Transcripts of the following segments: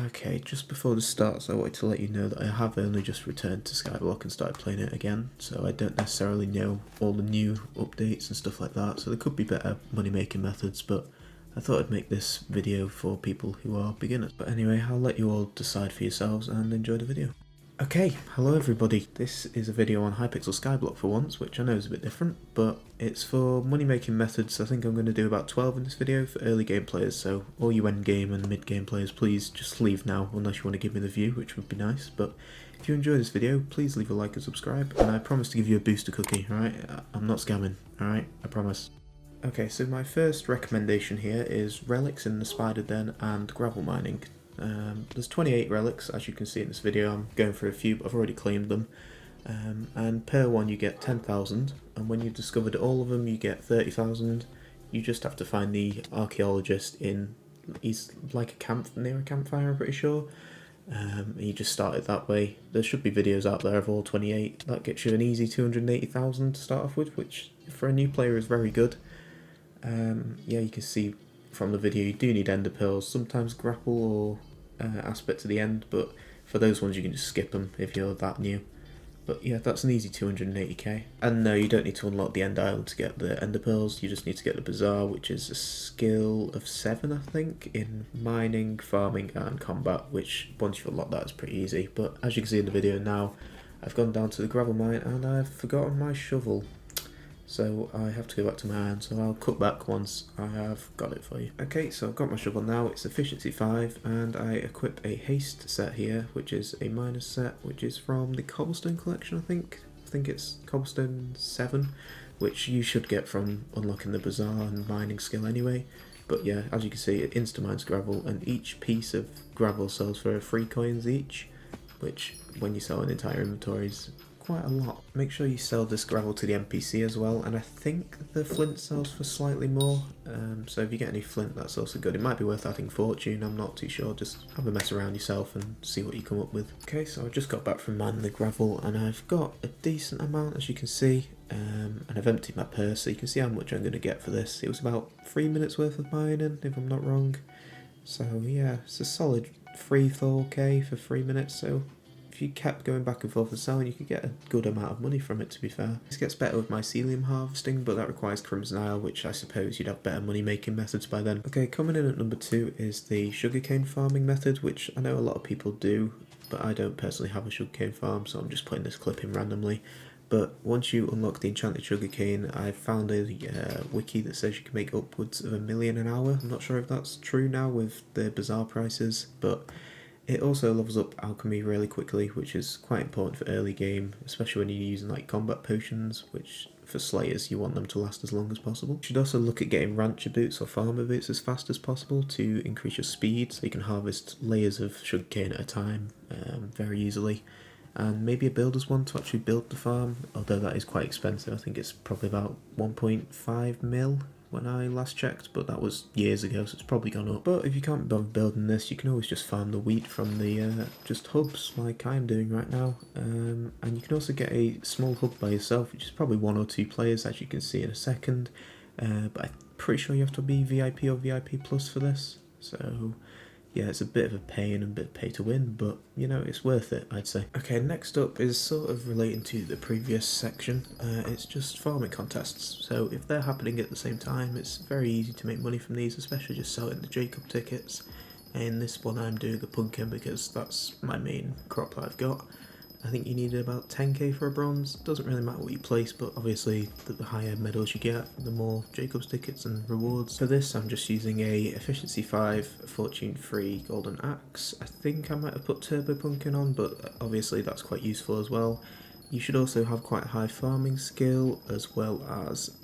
Okay, just before this starts, I wanted to let you know that I have only just returned to Skyblock and started playing it again, so I don't necessarily know all the new updates and stuff like that, so there could be better money making methods, but I thought I'd make this video for people who are beginners. But anyway, I'll let you all decide for yourselves and enjoy the video. Okay, hello everybody. This is a video on Hypixel Skyblock for once, which I know is a bit different, but it's for money making methods. I think I'm going to do about 12 in this video for early game players, so all you end game and mid game players, please just leave now unless you want to give me the view, which would be nice. But if you enjoy this video, please leave a like and subscribe, and I promise to give you a booster cookie, alright? I'm not scamming, alright? I promise. Okay, so my first recommendation here is relics in the spider den and gravel mining. There's 28 relics, as you can see in this video. I'm going for a few, but I've already claimed them. And per one you get 10,000, and when you've discovered all of them you get 30,000. You just have to find the archaeologist he's like a camp, near a campfire, I'm pretty sure. And you just start it that way. There should be videos out there of all 28. That gets you an easy 280,000 to start off with, which for a new player is very good. Yeah, you can see from the video you do need ender pearls, sometimes grapple or aspect to the end, but for those ones you can just skip them if you're that new. But yeah, that's an easy 280k. And no, you don't need to unlock the end island to get the ender pearls, you just need to get the bazaar, which is a skill of 7 I think, in mining, farming and combat, which once you've unlocked that is pretty easy. But as you can see in the video now, I've gone down to the gravel mine and I've forgotten my shovel. So I have to go back to my iron, so I'll cut back once I have got it for you. Okay, so I've got my shovel now, it's efficiency 5, and I equip a haste set here, which is a minus set, which is from the cobblestone collection I think. I think it's cobblestone 7, which you should get from unlocking the bazaar and mining skill anyway. But yeah, as you can see, it insta-mines gravel, and each piece of gravel sells for 3 coins each, which when you sell an entire inventory is quite a lot. Make sure you sell this gravel to the NPC as well, and I think the flint sells for slightly more, so if you get any flint that's also good. It might be worth adding fortune, I'm not too sure, just have a mess around yourself and see what you come up with. Okay, so I just got back from mining the gravel and I've got a decent amount as you can see, and I've emptied my purse so you can see how much I'm going to get for this. It was about 3 minutes worth of mining if I'm not wrong, so yeah, it's a solid 4k for 3 minutes, so if you kept going back and forth and selling, you could get a good amount of money from it, to be fair. This gets better with mycelium harvesting, but that requires Crimson Isle, which I suppose you'd have better money making methods by then. Okay, coming in at number 2 is the sugarcane farming method, which I know a lot of people do, but I don't personally have a sugarcane farm, so I'm just putting this clip in randomly. But once you unlock the enchanted sugarcane, I found a wiki that says you can make upwards of 1 million an hour. I'm not sure if that's true now with the bazaar prices, but it also levels up alchemy really quickly, which is quite important for early game, especially when you're using like combat potions, which for slayers you want them to last as long as possible. You should also look at getting rancher boots or farmer boots as fast as possible to increase your speed, so you can harvest layers of sugarcane at a time very easily. And maybe a builder's one to actually build the farm, although that is quite expensive. I think it's probably about 1.5 mil when I last checked, but that was years ago, so it's probably gone up. But if you can't bother building this, you can always just farm the wheat from the just hubs like I'm doing right now, and you can also get a small hub by yourself, which is probably 1 or 2 players, as you can see in a second, but I'm pretty sure you have to be VIP or VIP plus for this, so yeah, it's a bit of a pain and a bit pay to win, but you know, it's worth it, I'd say. Okay, next up is sort of relating to the previous section. It's just farming contests. So if they're happening at the same time, it's very easy to make money from these, especially just selling the Jacob tickets. In this one I'm doing a pumpkin because that's my main crop that I've got. I think you need about 10k for a bronze. Doesn't really matter what you place, but obviously the higher medals you get, the more Jacob's tickets and rewards. For this I'm just using a efficiency 5, fortune 3 golden axe. I think I might have put turbo pumpkin on, but obviously that's quite useful as well. You should also have quite a high farming skill as well as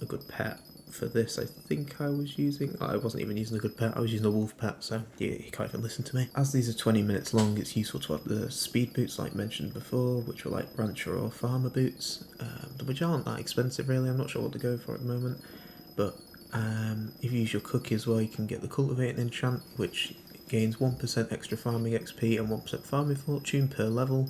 a good pet. For this I think I was using, I wasn't even using a good pet, I was using a wolf pet, so yeah, you can't even listen to me. As these are 20 minutes long, it's useful to have the speed boots like mentioned before, which are like rancher or farmer boots, which aren't that expensive really. I'm not sure what to go for at the moment, but if you use your cookie as well, you can get the cultivating enchant, which gains 1% extra farming XP and 1% farming fortune per level,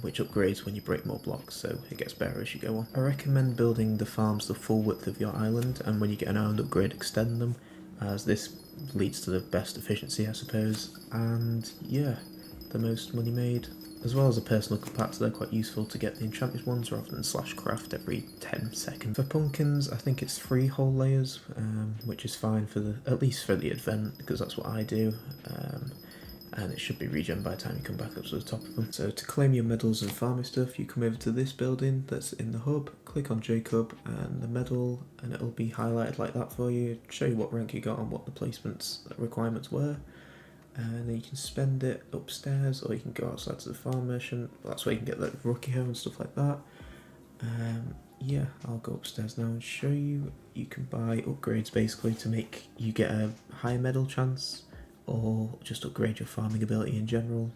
which upgrades when you break more blocks, so it gets better as you go on. I recommend building the farms the full width of your island, and when you get an island upgrade, extend them. as this leads to the best efficiency, I suppose, and yeah, the most money made. As well as a personal compactor, they're quite useful to get the enchanted ones rather than slash craft every 10 seconds. For pumpkins, I think it's 3 whole layers, which is fine for at least for the event, because that's what I do. And it should be regen by the time you come back up to the top of them. So to claim your medals and farming stuff, you come over to this building that's in the hub, click on Jacob and the medal, and it'll be highlighted like that for you, show you what rank you got and what the placements requirements were. And then you can spend it upstairs, or you can go outside to the farm merchant. That's where you can get the rookie hoe and stuff like that. Yeah, I'll go upstairs now and show you. You can buy upgrades basically to make you get a higher medal chance, or just upgrade your farming ability in general.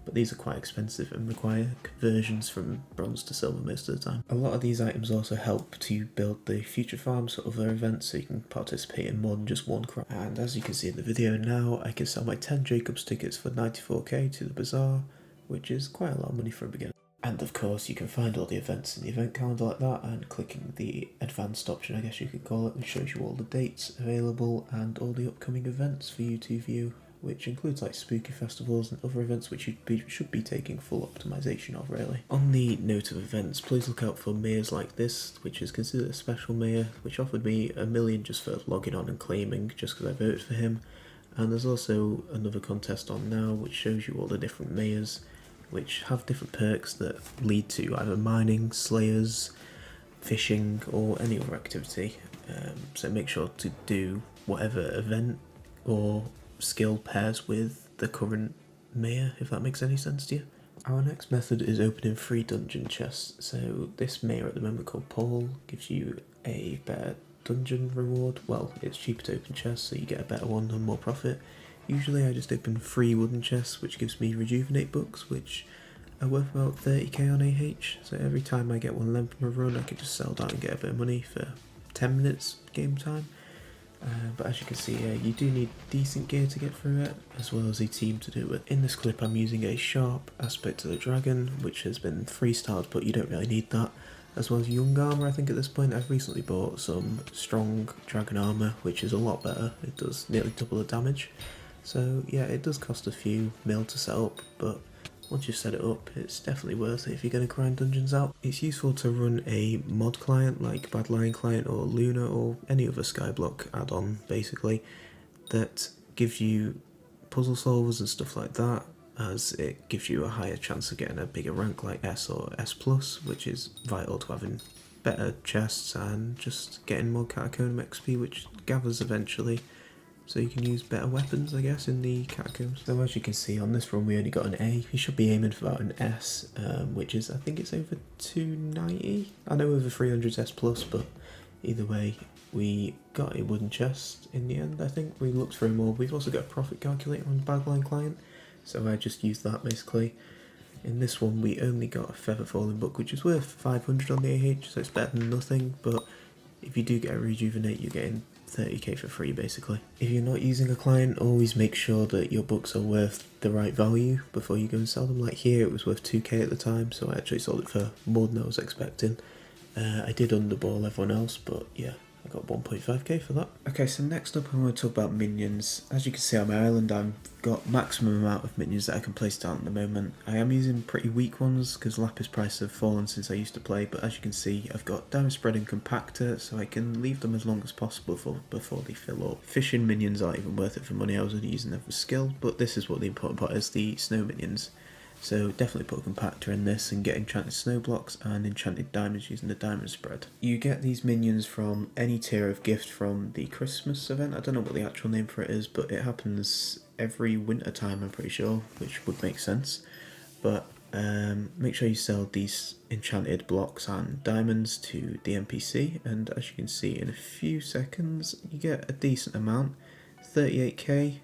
But these are quite expensive and require conversions from bronze to silver most of the time. A lot of these items also help to build the future farms for other events, so you can participate in more than just one crop. And as you can see in the video now, I can sell my 10 Jacobs tickets for 94k to the bazaar, which is quite a lot of money for a beginner. And of course you can find all the events in the event calendar like that, and clicking the advanced option, I guess you could call it, which shows you all the dates available and all the upcoming events for you to view, which includes like spooky festivals and other events which you should be taking full optimization of really. On the note of events, please look out for mayors like this, which is considered a special mayor, which offered me $1 million just for logging on and claiming just because I voted for him. And there's also another contest on now which shows you all the different mayors, which have different perks that lead to either mining, slayers, fishing, or any other activity. So make sure to do whatever event or skill pairs with the current mayor, if that makes any sense to you. Our next method is opening 3 dungeon chests. So this mayor at the moment called Paul gives you a better dungeon reward. Well, it's cheaper to open chests, so you get a better one and more profit. Usually I just open 3 wooden chests, which gives me rejuvenate books, which are worth about 30k on AH. So every time I get one length from a run, I can just sell that and get a bit of money for 10 minutes game time. But as you can see here, you do need decent gear to get through it, as well as a team to do it. In this clip I'm using a sharp aspect of the dragon, which has been 3-starred, but you don't really need that. As well as young armour, I think at this point. I've recently bought some strong dragon armour, which is a lot better. It does nearly double the damage. So yeah, it does cost a few mil to set up, but once you set it up, it's definitely worth it if you're going to grind dungeons out. It's useful to run a mod client like Bad Lion Client or Luna or any other Skyblock add-on basically that gives you puzzle solvers and stuff like that, as it gives you a higher chance of getting a bigger rank like S or S+, which is vital to having better chests and just getting more Catacomb XP, which gathers eventually, so you can use better weapons, I guess, in the catacombs. So as you can see, on this run we only got an A. You should be aiming for about an S, which is, I think it's over 290. I know over 300's S+, but either way, we got a wooden chest in the end, I think. We looked through more. We've also got a profit calculator on the Badline client, so I just used that basically. In this one, we only got a Feather Falling book, which is worth 500 on the AH, so it's better than nothing, but if you do get a rejuvenate, you're getting 30k for free basically. If you're not using a client, always make sure that your books are worth the right value before you go and sell them. Like here, it was worth 2k at the time, so I actually sold it for more than I was expecting. I did underball everyone else, but yeah, I got 1.5k for that. Okay, so next up I want to talk about minions. As you can see on my island, I've got maximum amount of minions that I can place down at the moment. I am using pretty weak ones because Lapis prices have fallen since I used to play, but as you can see, I've got Diamond Spread and Compactor, so I can leave them as long as possible before they fill up. Fishing minions aren't even worth it for money, I was only using them for skill, but this is what the important part is, the snow minions. So definitely put a compactor in this and get enchanted snow blocks and enchanted diamonds using the diamond spread. You get these minions from any tier of gift from the Christmas event. I don't know what the actual name for it is, but it happens every winter time, I'm pretty sure, which would make sense. But make sure you sell these enchanted blocks and diamonds to the NPC, and as you can see in a few seconds you get a decent amount, 38k.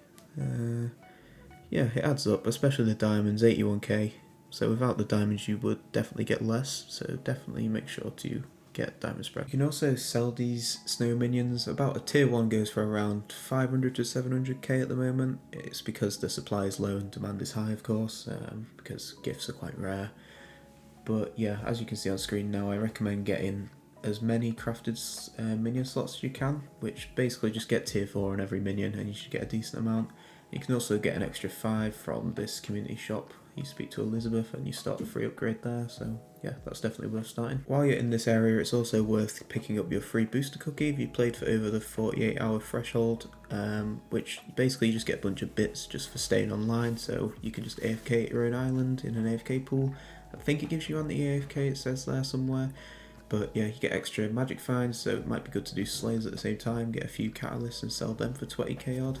Yeah, it adds up, especially the diamonds, 81k. So without the diamonds you would definitely get less, so definitely make sure to get diamond spread. You can also sell these snow minions. About a tier 1 goes for around 500 to 700k at the moment. It's because the supply is low and demand is high, of course, because gifts are quite rare. But yeah, as you can see on screen now, I recommend getting as many crafted minion slots as you can, which basically just get tier 4 on every minion and you should get a decent amount. You can also get an extra 5 from this community shop. You speak to Elizabeth and you start the free upgrade there, so yeah, that's definitely worth starting. While you're in this area, it's also worth picking up your free booster cookie if you played for over the 48-hour threshold, which basically you just get a bunch of bits just for staying online, so you can just AFK at your own island in an AFK pool. I think it gives you on the AFK, it says there somewhere. But yeah, you get extra magic finds, so it might be good to do slayers at the same time, get a few catalysts and sell them for 20k odd.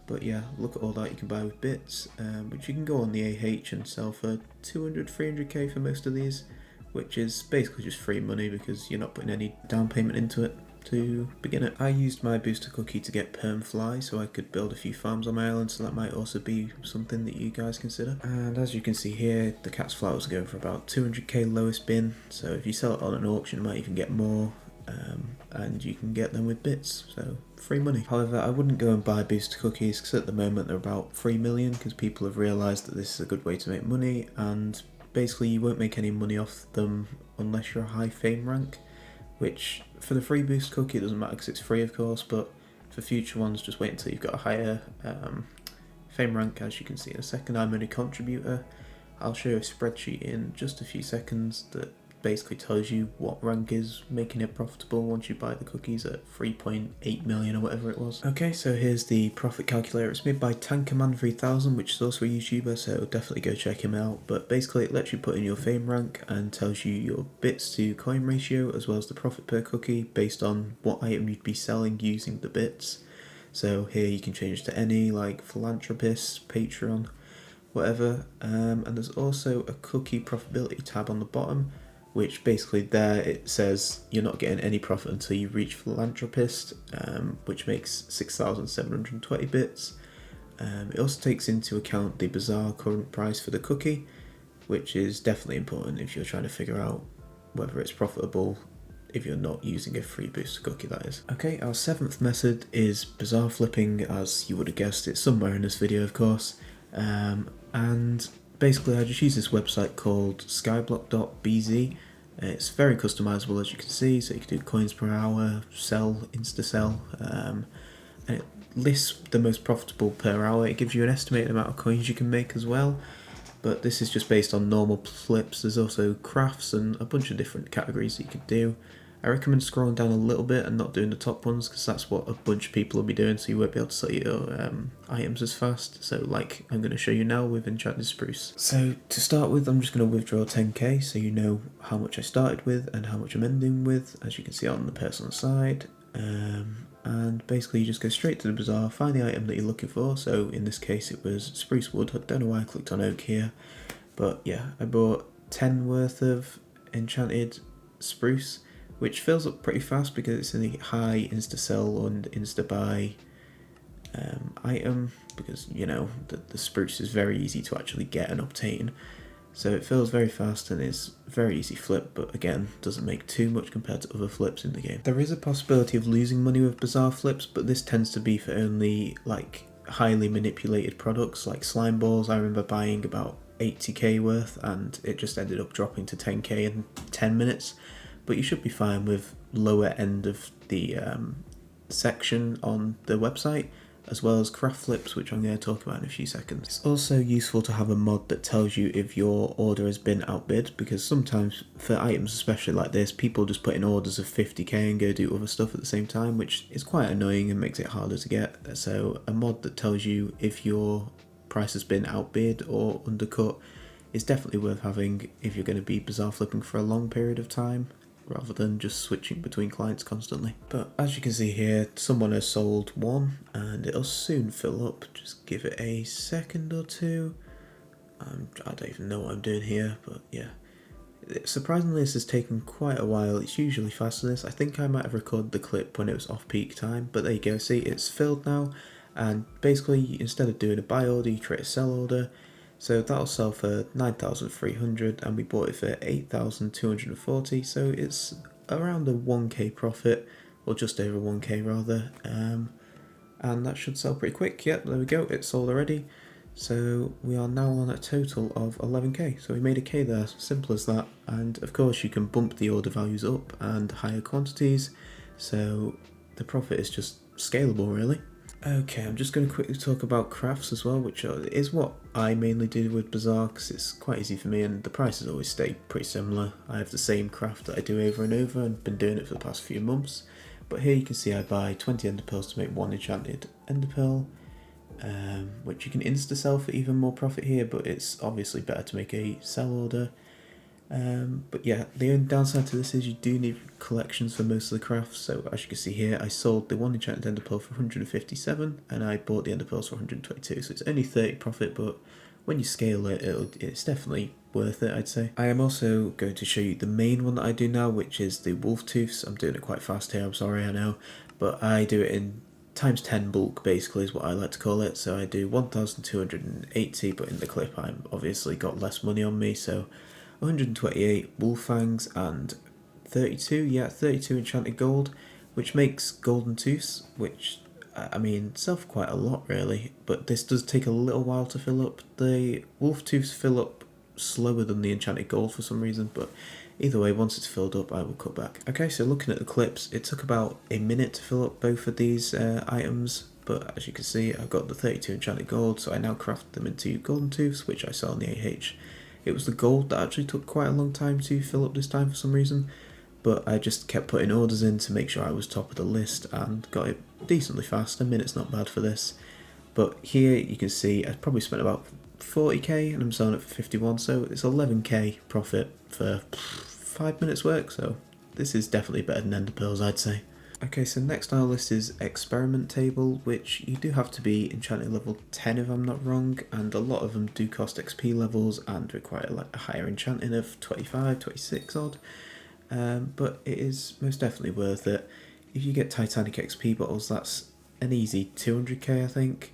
But yeah, look at all that you can buy with bits, which you can go on the AH and sell for 200, 300k for most of these, which is basically just free money because you're not putting any down payment into it to begin it. I used my booster cookie to get perm fly so I could build a few farms on my island, so that might also be something that you guys consider. And as you can see here, the cat's flowers are going for about 200k lowest bin, so if you sell it on an auction you might even get more, and you can get them with bits, so free money. However, I wouldn't go and buy booster cookies because at the moment they're about 3 million because people have realised that this is a good way to make money, and basically you won't make any money off them unless you're a high fame rank, which for the free boost cookie it doesn't matter because it's free of course, but for future ones just wait until you've got a higher fame rank. As you can see in a second, I'm only contributor. I'll show you a spreadsheet in just a few seconds that basically tells you what rank is making it profitable once you buy the cookies at 3.8 million or whatever it was. Okay, so here's the profit calculator. It's made by Tankerman3000, which is also a YouTuber, so definitely go check him out. But basically it lets you put in your fame rank and tells you your bits to coin ratio as well as the profit per cookie based on what item you'd be selling using the bits. So here you can change to any, like philanthropist, Patreon, whatever. And there's also a cookie profitability tab on the bottom, which basically there it says you're not getting any profit until you reach philanthropist, which makes 6,720 bits. It also takes into account the bizarre current price for the cookie, which is definitely important if you're trying to figure out whether it's profitable if you're not using a free booster cookie, that is. Okay, our 7th method is bizarre flipping. As you would have guessed, it's somewhere in this video of course, and basically I just use this website called skyblock.bz. It's very customizable as you can see, so you can do coins per hour, sell, insta-sell, and it lists the most profitable per hour. It gives you an estimated amount of coins you can make as well, but this is just based on normal flips. There's also crafts and a bunch of different categories that you could do. I recommend scrolling down a little bit and not doing the top ones because that's what a bunch of people will be doing, so you won't be able to sell your items as fast. So like I'm going to show you now with Enchanted Spruce. So to start with, I'm just going to withdraw 10k so you know how much I started with and how much I'm ending with, as you can see on the personal side. And basically you just go straight to the bazaar, find the item that you're looking for. So in this case it was spruce wood. I don't know why I clicked on oak here, but yeah, I bought 10 worth of enchanted spruce, which fills up pretty fast because it's in the high insta-sell and insta-buy item, because you know the spruce is very easy to actually get and obtain. So it fills very fast and is very easy flip, but again, doesn't make too much compared to other flips in the game. There is a possibility of losing money with bizarre flips, but this tends to be for only like highly manipulated products like slime balls. I remember buying about 80k worth and it just ended up dropping to 10k in 10 minutes. But you should be fine with lower end of the section on the website, as well as craft flips, which I'm going to talk about in a few seconds. It's also useful to have a mod that tells you if your order has been outbid, because sometimes for items especially like this, people just put in orders of 50k and go do other stuff at the same time, which is quite annoying and makes it harder to get. So a mod that tells you if your price has been outbid or undercut is definitely worth having if you're going to be bizarre flipping for a long period of time, rather than just switching between clients constantly. But as you can see here, someone has sold one and it'll soon fill up. Just give it a second or two. I don't even know what I'm doing here, but yeah. Surprisingly, this has taken quite a while. It's usually faster than this. I think I might have recorded the clip when it was off peak time, but there you go. See, it's filled now, and basically instead of doing a buy order, you create a sell order. So that'll sell for 9,300 and we bought it for 8,240, so it's around a 1k profit, or just over 1k rather, and that should sell pretty quick. Yep, there we go, it's sold already. So we are now on a total of 11k, so we made a k there, simple as that. And of course you can bump the order values up and higher quantities, so the profit is just scalable really. Okay, I'm just going to quickly talk about crafts as well, which is what I mainly do with Bazaar because it's quite easy for me and the prices always stay pretty similar. I have the same craft that I do over and over and been doing it for the past few months. But here you can see I buy 20 ender pearls to make one enchanted ender pearl, which you can insta sell for even more profit here, but it's obviously better to make a sell order. But yeah, the only downside to this is you do need collections for most of the crafts. So as you can see here, I sold the one enchanted ender pearl for 157 and I bought the ender pearls for 122, so it's only 30 profit, but when you scale it, it's definitely worth it, I'd say. I am also going to show you the main one that I do now, which is the wolf tooths. I'm doing it quite fast here, I'm sorry, I know, but I do it in times 10 bulk basically is what I like to call it. So I do 1280, but in the clip I'm obviously got less money on me, so 128 wolf fangs and 32 enchanted gold, which makes golden tooths, which I mean sell for quite a lot really, but this does take a little while to fill up. The wolf tooths fill up slower than the enchanted gold for some reason, but either way, once it's filled up I will cut back. Okay, so looking at the clips, it took about a minute to fill up both of these items, but as you can see I got the 32 enchanted gold, so I now craft them into golden tooths, which I sell in the AH. It was the gold that actually took quite a long time to fill up this time for some reason, but I just kept putting orders in to make sure I was top of the list and got it decently fast. A minute's not bad for this. But here you can see I probably spent about 40k and I'm selling it for 51, so it's 11k profit for 5 minutes work, so this is definitely better than ender pearls, I'd say. Okay, so next on our list is experiment table, which you do have to be enchanted level 10 if I'm not wrong, and a lot of them do cost XP levels and require like a higher enchanting of 25, 26 odd, but it is most definitely worth it. If you get Titanic XP bottles, that's an easy 200k I think,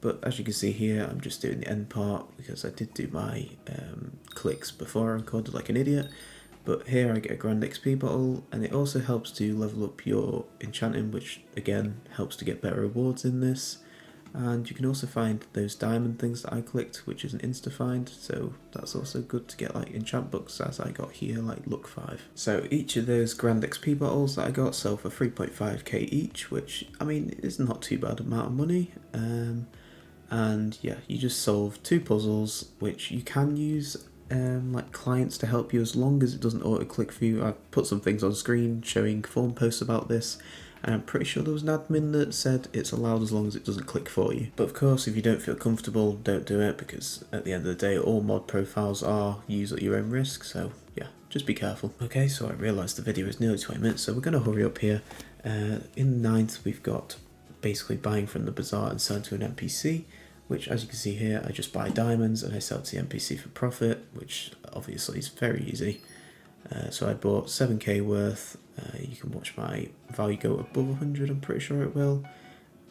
but as you can see here I'm just doing the end part because I did do my clicks before I recorded like an idiot. But here I get a grand XP bottle, and it also helps to level up your enchanting, which again helps to get better rewards in this. And you can also find those diamond things that I clicked, which is an insta find, so that's also good to get like enchant books as I got here, like Look 5. So each of those grand XP bottles that I got sell for 3.5k each, which I mean is not too bad amount of money. And yeah, you just solve 2 puzzles, which you can use like clients to help you as long as it doesn't auto click for you. I've put some things on screen showing forum posts about this, and I'm pretty sure there was an admin that said it's allowed as long as it doesn't click for you. But of course, if you don't feel comfortable, don't do it, because at the end of the day all mod profiles are used at your own risk, so yeah, just be careful. Okay, so I realised the video is nearly 20 minutes, so we're going to hurry up here. In the 9th we've got basically buying from the bazaar and selling to an NPC, which as you can see here, I just buy diamonds and I sell to the NPC for profit, which obviously is very easy. So I bought 7k worth. You can watch my value go above 100, I'm pretty sure it will.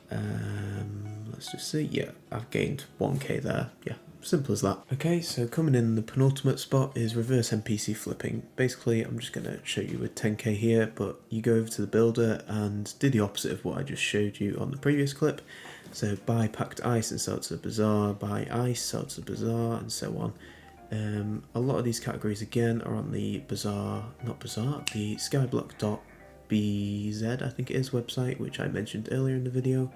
Let's just see, yeah, I've gained 1k there, yeah, simple as that. Okay, so coming in the penultimate spot is reverse NPC flipping. Basically, I'm just going to show you with 10k here, but you go over to the builder and do the opposite of what I just showed you on the previous clip. So buy packed ice and sell it to the bazaar, buy ice, sell it to the bazaar, and so on. A lot of these categories again are on the bazaar, the skyblock.bz I think it is website, which I mentioned earlier in the video.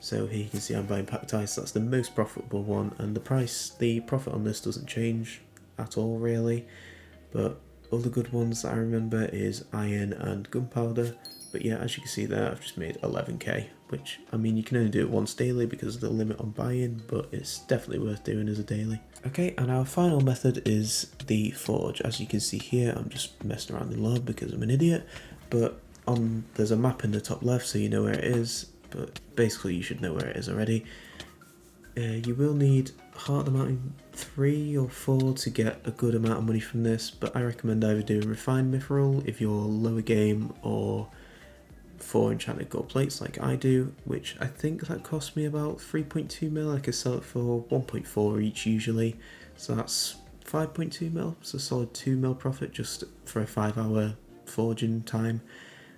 So here you can see I'm buying packed ice, that's the most profitable one, and the profit on this doesn't change at all really, but other good ones that I remember is iron and gunpowder. But yeah, as you can see there, I've just made 11k, which, I mean, you can only do it once daily because of the limit on buy-in, but it's definitely worth doing as a daily. Okay, and our final method is the forge. As you can see here, I'm just messing around the lab because I'm an idiot, but there's a map in the top left so you know where it is, but basically you should know where it is already. You will need Heart of the Mountain 3 or 4 to get a good amount of money from this, but I recommend either doing Refined Mithril if you're lower game, or 4 enchanted gold plates like I do, which I think that cost me about 3.2 mil. I could sell it for 1.4 each usually, so that's 5.2 mil, so a solid 2 mil profit just for a 5-hour forging time.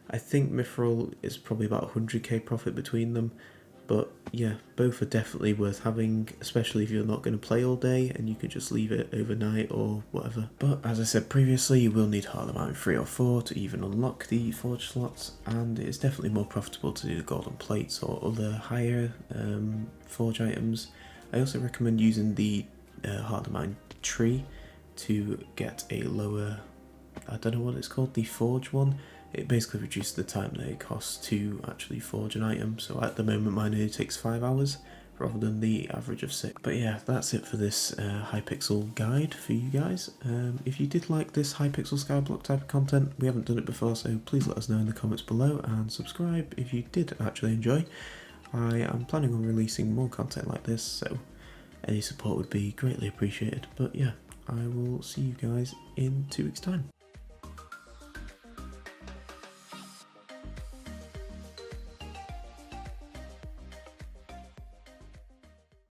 I think Mithril is probably about 100k profit between them, but yeah, both are definitely worth having, especially if you're not going to play all day and you could just leave it overnight or whatever. But as I said previously, you will need Heart of the Mine 3 or 4 to even unlock the forge slots, and it's definitely more profitable to do the golden plates or other higher forge items. I also recommend using the Heart of the Mine tree to get a lower, I don't know what it's called, the forge one. It basically reduces the time that it costs to actually forge an item. So at the moment mine only takes 5 hours rather than the average of 6. But yeah, that's it for this Hypixel guide for you guys. If you did like this Hypixel Skyblock type of content, we haven't done it before, so please let us know in the comments below and subscribe if you did actually enjoy. I am planning on releasing more content like this, so any support would be greatly appreciated. But yeah, I will see you guys in 2 weeks' time.